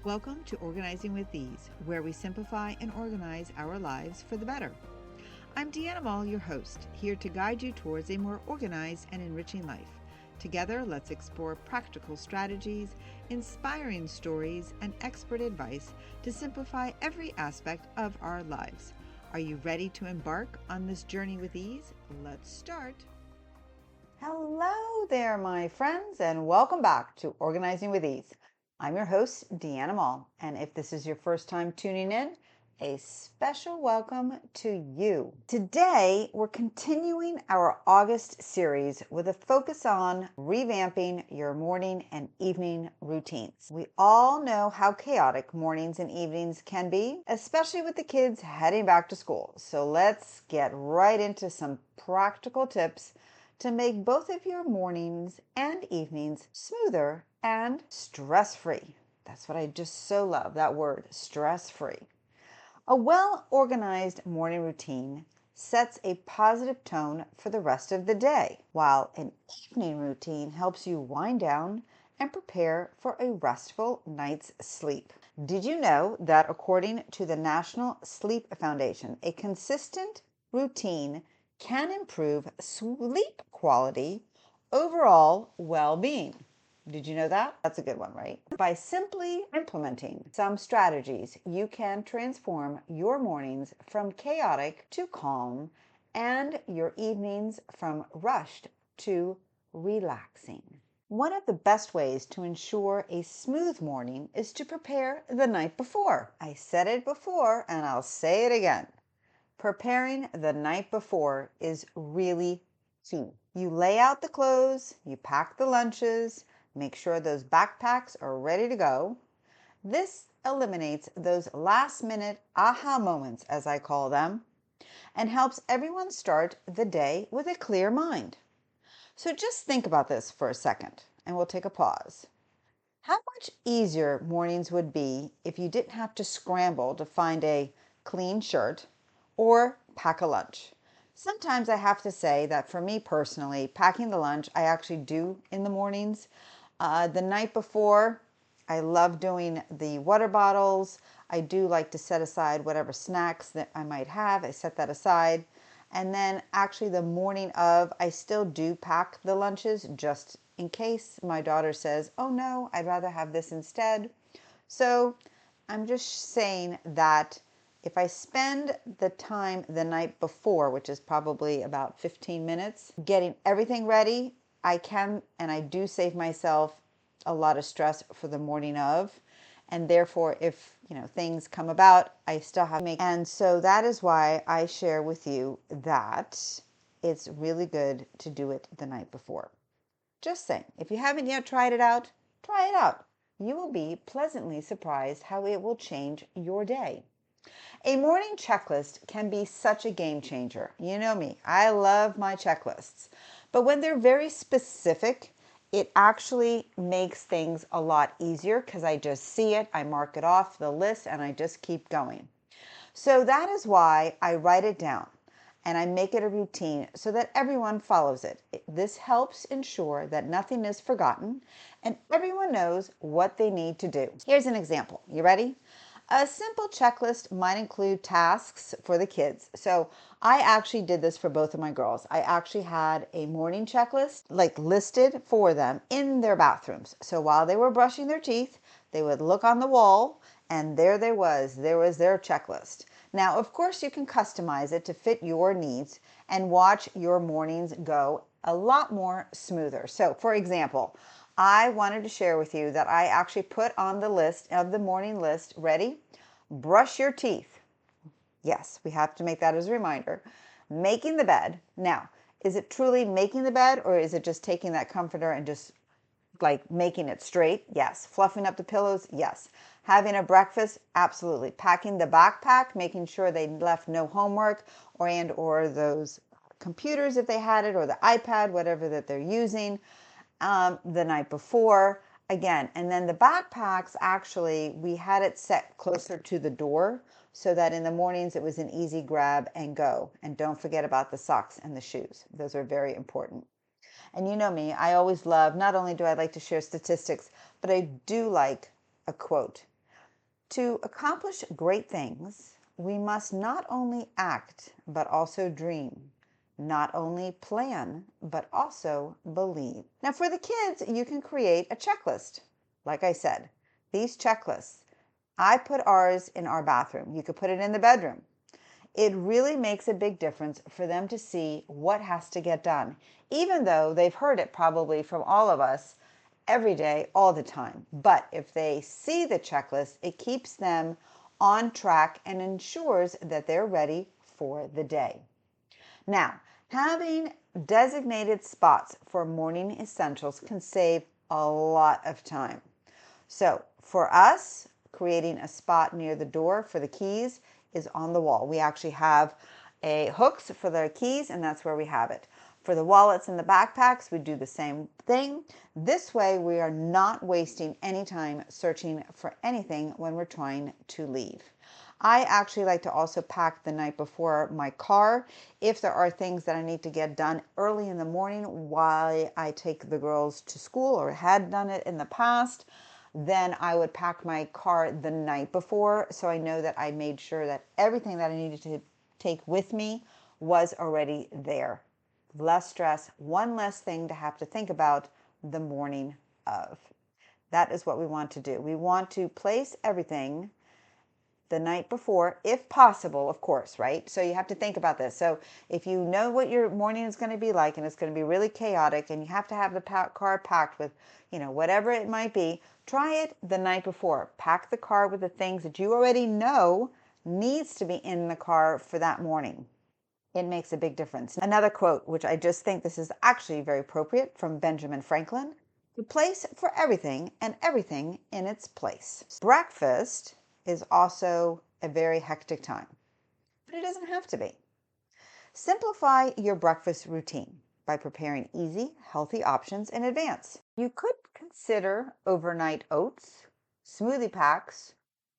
Welcome to Organizing with Ease, where we simplify and organize our lives for the better. I'm Diana Moll, your host, here to guide you towards a more organized and enriching life. Together, let's explore practical strategies, inspiring stories, and expert advice to simplify every aspect of our lives. Are you ready to embark on this journey with ease? Let's start. Hello there, my friends, and welcome back to Organizing with Ease. I'm your host, Diana Moll, and if this is your first time tuning in, a special welcome to you. Today, we're continuing our August series with a focus on revamping your morning and evening routines. We all know how chaotic mornings and evenings can be, especially with the kids heading back to school. So let's get right into some practical tips to make both of your mornings and evenings smoother and stress-free. That's what I just so love, that word, stress-free. A well-organized morning routine sets a positive tone for the rest of the day, while an evening routine helps you wind down and prepare for a restful night's sleep. Did you know that according to the National Sleep Foundation, a consistent routine can improve sleep quality, overall well-being? Did you know that? That's a good one, right? By simply implementing some strategies, you can transform your mornings from chaotic to calm and your evenings from rushed to relaxing. One of the best ways to ensure a smooth morning is to prepare the night before. I said it before and I'll say it again. Preparing the night before is really key. You lay out the clothes, you pack the lunches, make sure those backpacks are ready to go. This eliminates those last-minute aha moments, as I call them, and helps everyone start the day with a clear mind. So just think about this for a second, and we'll take a pause. How much easier mornings would be if you didn't have to scramble to find a clean shirt or pack a lunch? Sometimes I have to say that for me personally, packing the lunch I actually do in the mornings. The night before, I love doing the water bottles. I do like to set aside whatever snacks that I might have. I set that aside. And then actually the morning of, I still do pack the lunches just in case my daughter says, oh no, I'd rather have this instead. So I'm just saying that if I spend the time the night before, which is probably about 15 minutes, getting everything ready, I can and I do save myself a lot of stress for the morning of. And therefore, if things come about, I still have to make. And so that is why I share with you that it's really good to do it the night before. Just saying, if you haven't yet tried it out, try it out. You will be pleasantly surprised how it will change your day. A morning checklist can be such a game changer. You know me, I love my checklists. But when they're very specific, it actually makes things a lot easier because I just see it, I mark it off the list, and I just keep going. So that is why I write it down and I make it a routine so that everyone follows it. This helps ensure that nothing is forgotten and everyone knows what they need to do. Here's an example. You ready? A simple checklist might include tasks for the kids. So I actually did this for both of my girls. I actually had a morning checklist listed for them in their bathrooms. So while they were brushing their teeth, they would look on the wall and there was their checklist. Now, of course, you can customize it to fit your needs and watch your mornings go a lot more smoother. So for example, I wanted to share with you that I actually put on the list of the morning list, ready? Brush your teeth. Yes, we have to make that as a reminder. Making the bed. Now, is it truly making the bed or is it just taking that comforter and just making it straight? Yes. Fluffing up the pillows? Yes. Having a breakfast? Absolutely. Packing the backpack, making sure they left no homework or those computers if they had it or the iPad, whatever that they're using. The night before again. And then the backpacks, actually, we had it set closer to the door so that in the mornings it was an easy grab and go. And don't forget about the socks and the shoes. Those are very important. And you know me, I always love, not only do I like to share statistics, but I do like a quote. To accomplish great things, we must not only act, but also dream. Not only plan, but also believe. Now, for the kids, you can create a checklist. Like I said, these checklists, I put ours in our bathroom. You could put it in the bedroom. It really makes a big difference for them to see what has to get done, even though they've heard it probably from all of us every day, all the time. But if they see the checklist, it keeps them on track and ensures that they're ready for the day. Now, having designated spots for morning essentials can save a lot of time. So for us, creating a spot near the door for the keys is on the wall. We actually have hooks for the keys, and that's where we have it. For the wallets and the backpacks, we do the same thing. This way, we are not wasting any time searching for anything when we're trying to leave. I actually like to also pack the night before my car if there are things that I need to get done early in the morning while I take the girls to school, or had done it in the past. Then I would pack my car the night before, so I know that I made sure that everything that I needed to take with me was already there. Less stress, one less thing to have to think about the morning of. That is what we want to do. We want to place everything the night before, if possible, of course, right? So you have to think about this. So if you know what your morning is going to be like and it's going to be really chaotic and you have to have the car packed with, whatever it might be, try it the night before. Pack the car with the things that you already know needs to be in the car for that morning. It makes a big difference. Another quote, which I just think this is actually very appropriate, from Benjamin Franklin: "The place for everything and everything in its place." Breakfast is also a very hectic time, but it doesn't have to be. Simplify your breakfast routine by preparing easy, healthy options in advance. You could consider overnight oats, smoothie packs,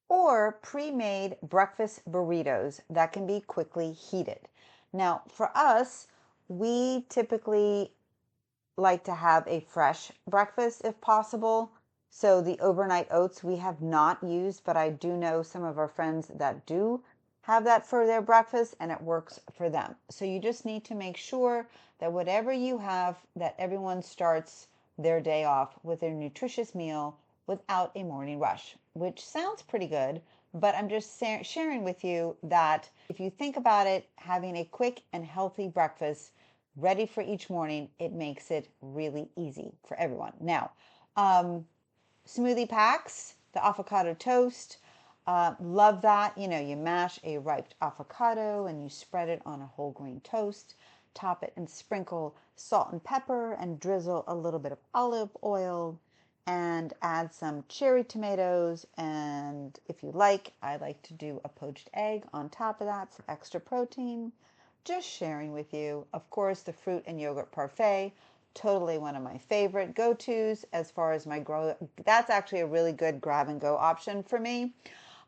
or pre-made breakfast burritos that can be quickly heated. Now, for us, we typically like to have a fresh breakfast if possible. So the overnight oats we have not used, but I do know some of our friends that do have that for their breakfast and it works for them. So you just need to make sure that whatever you have, that everyone starts their day off with a nutritious meal without a morning rush, which sounds pretty good, but I'm just sharing with you that if you think about it, having a quick and healthy breakfast ready for each morning, it makes it really easy for everyone. Now, smoothie packs, the avocado toast, love that. You mash a ripe avocado and you spread it on a whole grain toast, top it and sprinkle salt and pepper and drizzle a little bit of olive oil and add some cherry tomatoes. And if you like, I like to do a poached egg on top of that for extra protein. Just sharing with you. Of course, the fruit and yogurt parfait, totally one of my favorite go-tos as far as that's actually a really good grab and go option for me.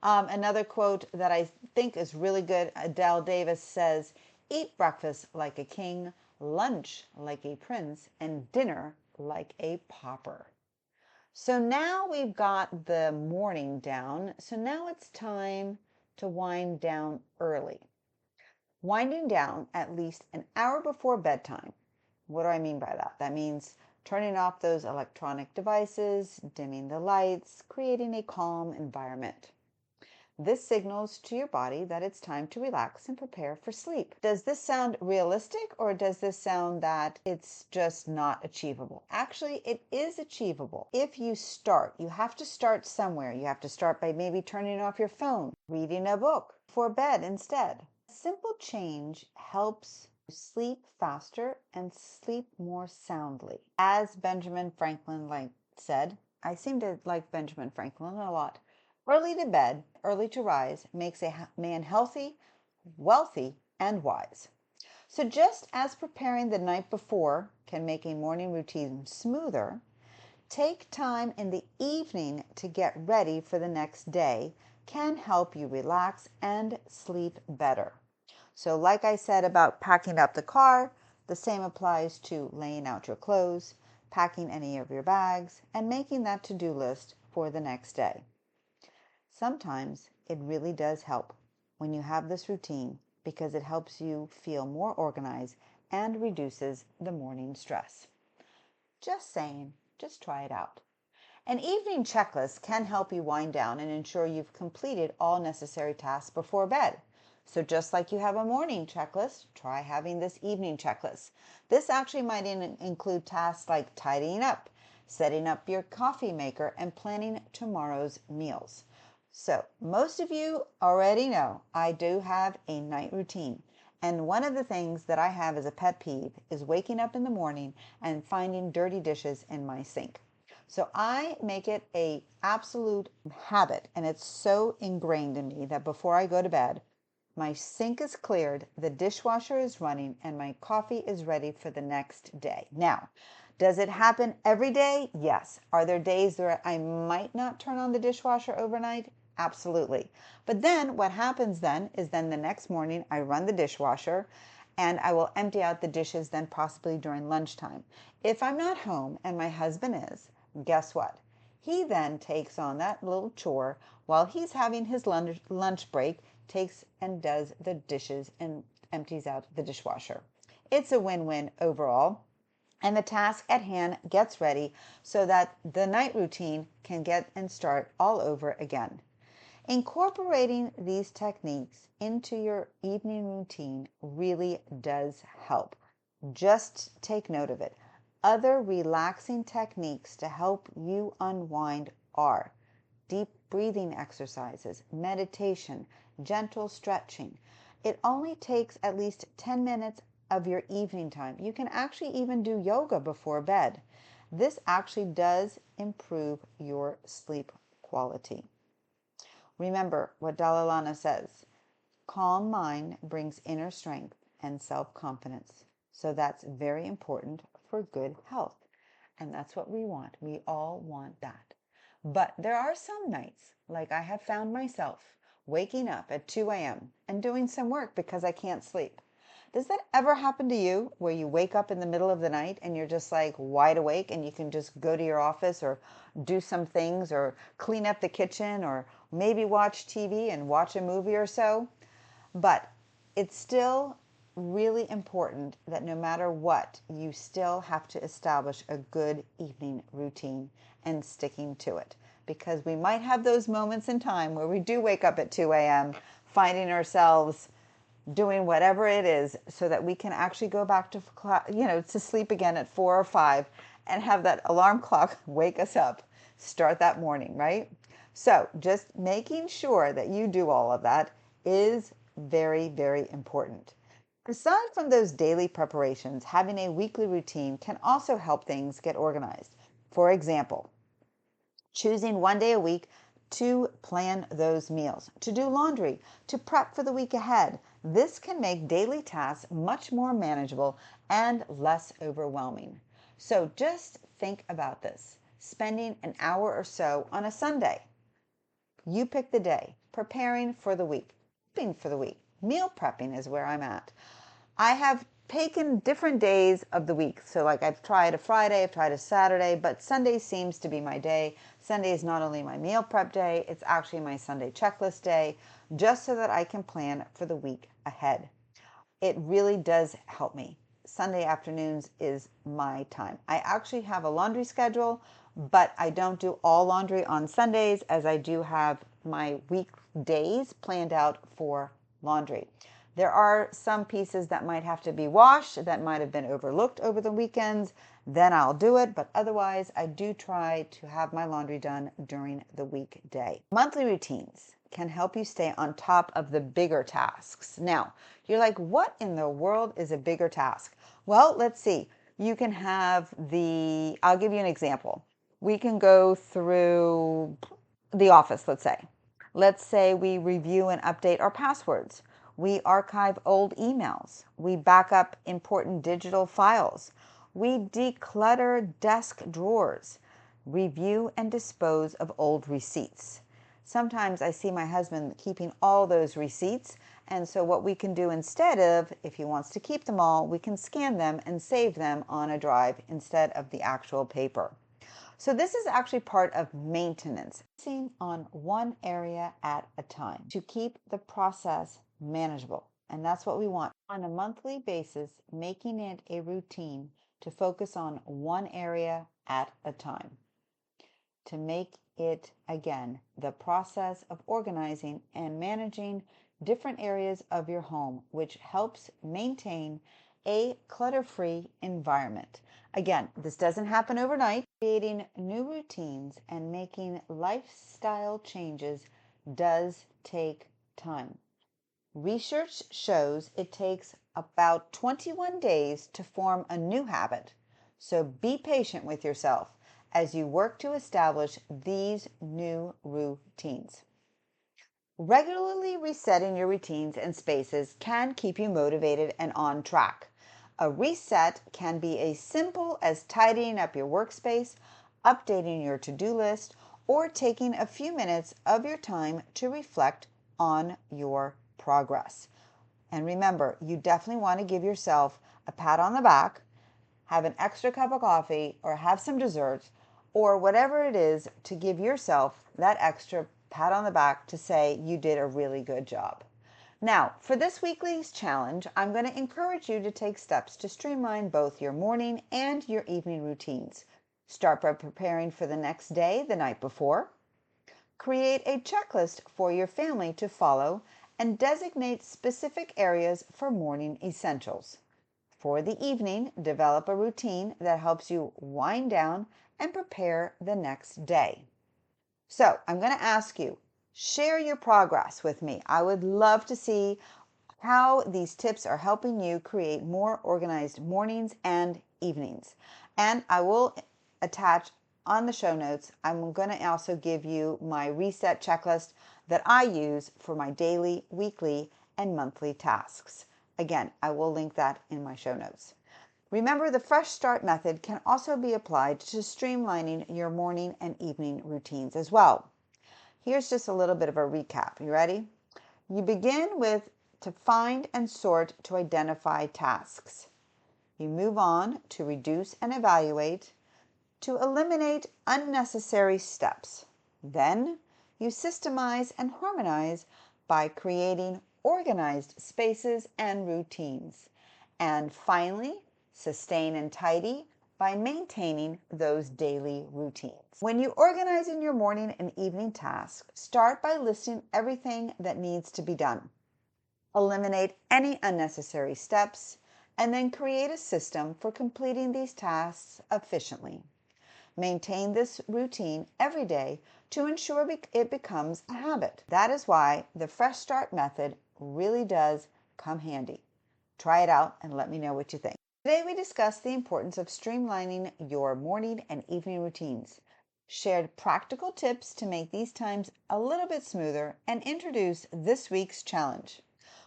Another quote that I think is really good, Adele Davis says, "Eat breakfast like a king, lunch like a prince, and dinner like a pauper." So now we've got the morning down. So now it's time to wind down early. Winding down at least an hour before bedtime. What do I mean by that? That means turning off those electronic devices, dimming the lights, creating a calm environment. This signals to your body that it's time to relax and prepare for sleep. Does this sound realistic, or does this sound that it's just not achievable? Actually, it is achievable. If you start, you have to start somewhere. You have to start by maybe turning off your phone, reading a book for bed instead. A simple change helps you sleep faster and sleep more soundly. As Benjamin Franklin said, I seem to like Benjamin Franklin a lot. Early to bed, early to rise makes a man healthy, wealthy, and wise. So just as preparing the night before can make a morning routine smoother, take time in the evening to get ready for the next day can help you relax and sleep better. So like I said about packing up the car, the same applies to laying out your clothes, packing any of your bags, and making that to-do list for the next day. Sometimes it really does help when you have this routine because it helps you feel more organized and reduces the morning stress. Just saying, just try it out. An evening checklist can help you wind down and ensure you've completed all necessary tasks before bed. So just like you have a morning checklist, try having this evening checklist. This actually might include tasks like tidying up, setting up your coffee maker, and planning tomorrow's meals. So most of you already know I do have a night routine. And one of the things that I have as a pet peeve is waking up in the morning and finding dirty dishes in my sink. So I make it an absolute habit, and it's so ingrained in me that before I go to bed, my sink is cleared, the dishwasher is running, and my coffee is ready for the next day. Now, does it happen every day? Yes. Are there days where I might not turn on the dishwasher overnight? Absolutely. But then what happens then is the next morning I run the dishwasher and I will empty out the dishes then possibly during lunchtime. If I'm not home and my husband is, guess what? He then takes on that little chore while he's having his lunch break, takes and does the dishes and empties out the dishwasher. It's a win-win overall. And the task at hand gets ready so that the night routine can get and start all over again. Incorporating these techniques into your evening routine really does help. Just take note of it. Other relaxing techniques to help you unwind are deep breathing exercises, meditation, gentle stretching. It only takes at least 10 minutes of your evening time. You can actually even do yoga before bed. This actually does improve your sleep quality. Remember what Dalai Lama says, calm mind brings inner strength and self-confidence. So that's very important for good health. And that's what we want. We all want that. But there are some nights, like I have found myself, waking up at 2 a.m. and doing some work because I can't sleep. Does that ever happen to you where you wake up in the middle of the night and you're just like wide awake and you can just go to your office or do some things or clean up the kitchen or maybe watch TV and watch a movie or so? But it's still really important that no matter what, you still have to establish a good evening routine and sticking to it. Because we might have those moments in time where we do wake up at 2 a.m. finding ourselves doing whatever it is so that we can actually go back to to sleep again at 4 or 5 and have that alarm clock wake us up, start that morning, right? So just making sure that you do all of that is very, very important. Aside from those daily preparations, having a weekly routine can also help things get organized. For example, choosing one day a week to plan those meals, to do laundry, to prep for the week ahead. This can make daily tasks much more manageable and less overwhelming. So just think about this. Spending an hour or so on a Sunday. You pick the day, preparing for the week, prepping for the week. Meal prepping is where I'm at. I have taken different days of the week. So like I've tried a Friday, I've tried a Saturday, but Sunday seems to be my day. Sunday is not only my meal prep day, it's actually my Sunday checklist day, just so that I can plan for the week ahead. It really does help me. Sunday afternoons is my time. I actually have a laundry schedule, but I don't do all laundry on Sundays, as I do have my weekdays planned out for laundry. There are some pieces that might have to be washed that might have been overlooked over the weekends. Then I'll do it. But otherwise, I do try to have my laundry done during the weekday. Monthly routines can help you stay on top of the bigger tasks. Now, you're like, what in the world is a bigger task? Well, let's see. You can have I'll give you an example. We can go through the office, let's say. Let's say we review and update our passwords. We archive old emails. We back up important digital files. We declutter desk drawers. Review and dispose of old receipts. Sometimes I see my husband keeping all those receipts, and so what we can do instead of, if he wants to keep them all, we can scan them and save them on a drive instead of the actual paper. So this is actually part of maintenance, focusing on one area at a time to keep the process manageable. And that's what we want. On a monthly basis, making it a routine to focus on one area at a time. To make it, again, the process of organizing and managing different areas of your home, which helps maintain a clutter-free environment. Again, this doesn't happen overnight. Creating new routines and making lifestyle changes does take time. Research shows it takes about 21 days to form a new habit. So be patient with yourself as you work to establish these new routines. Regularly resetting your routines and spaces can keep you motivated and on track. A reset can be as simple as tidying up your workspace, updating your to-do list, or taking a few minutes of your time to reflect on your progress. And remember, you definitely want to give yourself a pat on the back, have an extra cup of coffee, or have some dessert, or whatever it is to give yourself that extra pat on the back to say you did a really good job. Now, for this weekly's challenge, I'm going to encourage you to take steps to streamline both your morning and your evening routines. Start by preparing for the next day the night before. Create a checklist for your family to follow and designate specific areas for morning essentials. For the evening, develop a routine that helps you wind down and prepare the next day. So I'm going to ask you, share your progress with me. I would love to see how these tips are helping you create more organized mornings and evenings. And I will attach on the show notes, I'm going to also give you my reset checklist that I use for my daily, weekly, and monthly tasks. Again, I will link that in my show notes. Remember, the Fresh Start method can also be applied to streamlining your morning and evening routines as well. Here's just a little bit of a recap. You ready? You begin with to find and sort to identify tasks. You move on to reduce and evaluate, to eliminate unnecessary steps. Then you systemize and harmonize by creating organized spaces and routines. And finally, sustain and tidy by maintaining those daily routines. When you organize in your morning and evening tasks, start by listing everything that needs to be done. Eliminate any unnecessary steps, and then create a system for completing these tasks efficiently. Maintain this routine every day to ensure it becomes a habit. That is why the Fresh Start method really does come handy. Try it out and let me know what you think. Today we discussed the importance of streamlining your morning and evening routines, shared practical tips to make these times a little bit smoother, and introduced this week's challenge.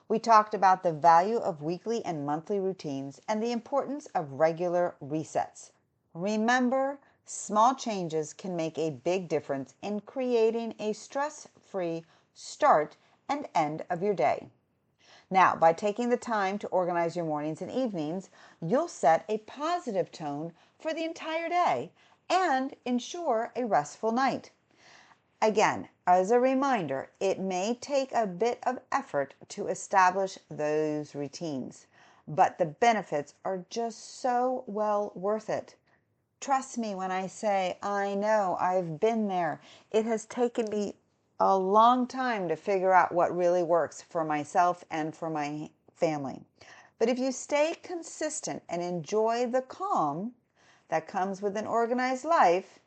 We talked about the value of weekly and monthly routines and the importance of regular resets. Remember, small changes can make a big difference in creating a stress-free start and end of your day. Now, by taking the time to organize your mornings and evenings, you'll set a positive tone for the entire day and ensure a restful night. Again, as a reminder, it may take a bit of effort to establish those routines, but the benefits are just so well worth it. Trust me when I say, I know, I've been there. It has taken me a long time to figure out what really works for myself and for my family. But if you stay consistent and enjoy the calm that comes with an organized life,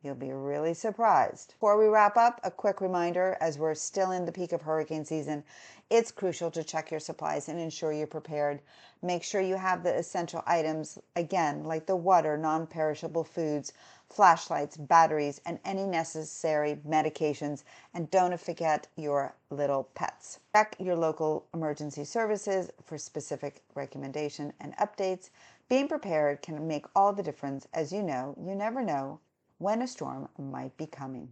you'll be really surprised. Before we wrap up, a quick reminder, as we're still in the peak of hurricane season, it's crucial to check your supplies and ensure you're prepared. Make sure you have the essential items, again, like the water, non-perishable foods, flashlights, batteries, and any necessary medications. And don't forget your little pets. Check your local emergency services for specific recommendation and updates. Being prepared can make all the difference. As you know, you never know when a storm might be coming.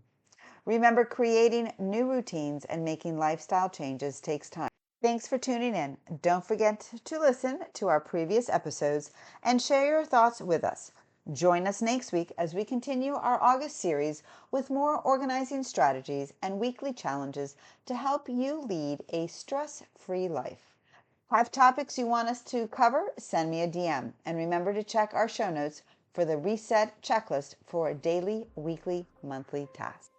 Remember, creating new routines and making lifestyle changes takes time. Thanks for tuning in. Don't forget to listen to our previous episodes and share your thoughts with us. Join us next week as we continue our August series with more organizing strategies and weekly challenges to help you lead a stress-free life. Have topics you want us to cover? Send me a DM. And remember to check our show notes for the reset checklist for a daily, weekly, monthly task.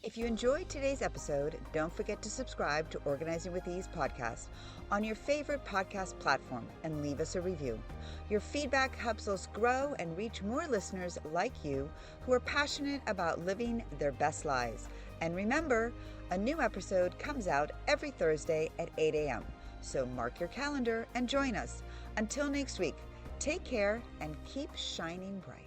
If you enjoyed today's episode, don't forget to subscribe to Organizing with Ease podcast on your favorite podcast platform and leave us a review. Your feedback helps us grow and reach more listeners like you who are passionate about living their best lives. And remember, a new episode comes out every Thursday at 8 a.m. So mark your calendar and join us. Until next week, take care and keep shining bright.